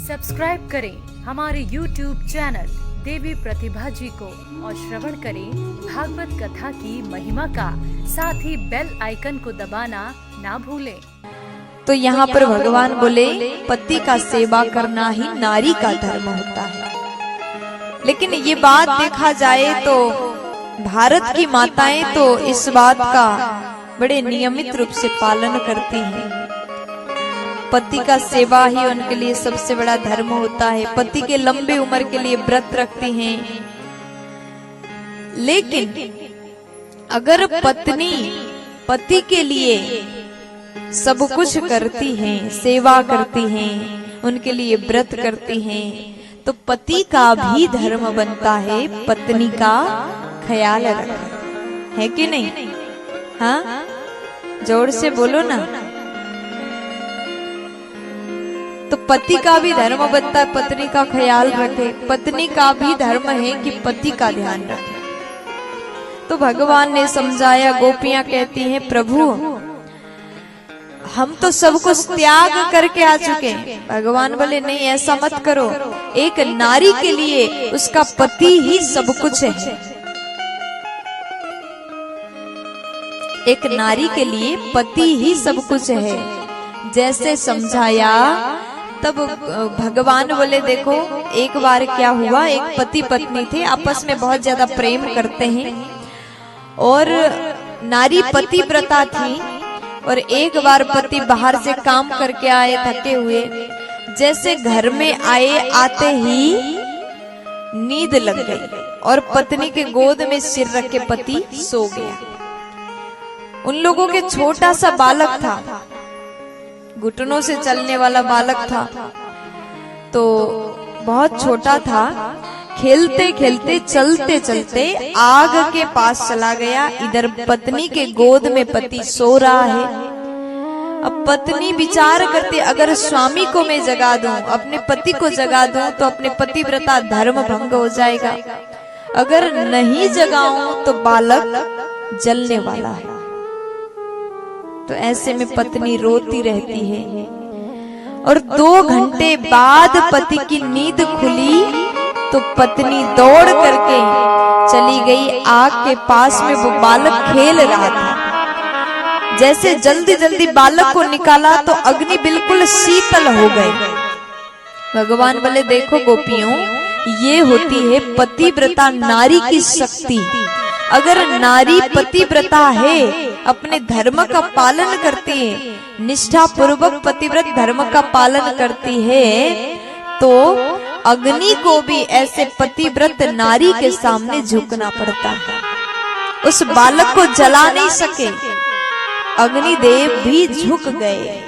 Subscribe करें हमारे YouTube channel देवी प्रतिभा जी को और श्रवण करें भागवत कथा की महिमा का, साथ ही बेल आइकन को दबाना ना भूलें। तो यहाँ पर भगवान बोले पति का सेवा करना ही नारी का धर्म होता है। लेकिन ये बात देखा जाए तो भारत की माताएं तो इस बात का बड़े नियमित रूप से पालन करती हैं। पति का सेवा ही उनके लिए सबसे बड़ा धर्म होता है। पति के लंबे उम्र के लिए व्रत रखती हैं। लेकिन अगर पत्नी पति के लिए सब कुछ करती हैं, सेवा करती हैं, उनके लिए व्रत करती हैं, तो पति का भी धर्म बनता है पत्नी का ख्याल रखें, है कि नहीं? हाँ, जोर से बोलो ना। तो पति का भी धर्म बनता है पत्नी का ख्याल रखे। पत्नी का भी धर्म है कि पति का ध्यान रखे। तो भगवान ने समझाया। गोपियां कहती हैं प्रभु हम तो सब कुछ त्याग करके आ चुके हैं। भगवान बोले नहीं, ऐसा मत करो। एक नारी के लिए उसका पति ही सब कुछ है। एक नारी के लिए पति ही सब कुछ है। जैसे समझाया तब भगवान बोले देखो, एक बार क्या हुआ, एक पति पत्नी थे, आपस में बहुत ज्यादा प्रेम करते हैं और नारी पतिव्रता थी। और एक बार पति बाहर से काम करके आए थके हुए, जैसे घर में आए आते ही नींद लग गई और पत्नी के गोद में सिर रख के पति सो गया। उन लोगों के छोटा सा बालक था, घुटनों से चलने वाला बालक था, तो बहुत छोटा था। खेलते खेलते चलते चलते आग के पास चला गया। इधर पत्नी के गोद में पति सो रहा है। अब पत्नी विचार करती, अगर स्वामी को मैं जगा दूं, अपने पति को जगा दूं, तो अपने पतिव्रता धर्म भंग हो जाएगा। अगर नहीं जगाऊं तो बालक जलने वाला है। तो ऐसे में पत्नी रोती रहती है और 2 घंटे बाद पति की नींद खुली तो पत्नी दौड़ करके चली गई आग के पास में। वो बालक खेल रहा था। जैसे जल्दी जल्दी बालक को निकाला तो अग्नि बिल्कुल शीतल हो गई। भगवान बोले देखो गोपियों, ये होती है पतिव्रता नारी की शक्ति। अगर नारी पतिव्रता है, अपने धर्म का पालन करती है, निष्ठा पूर्वक पतिव्रत धर्म का पालन करती है, तो अग्नि को भी ऐसे पतिव्रत नारी के सामने झुकना पड़ता है। उस बालक को जला नहीं सके, अग्निदेव भी झुक गए।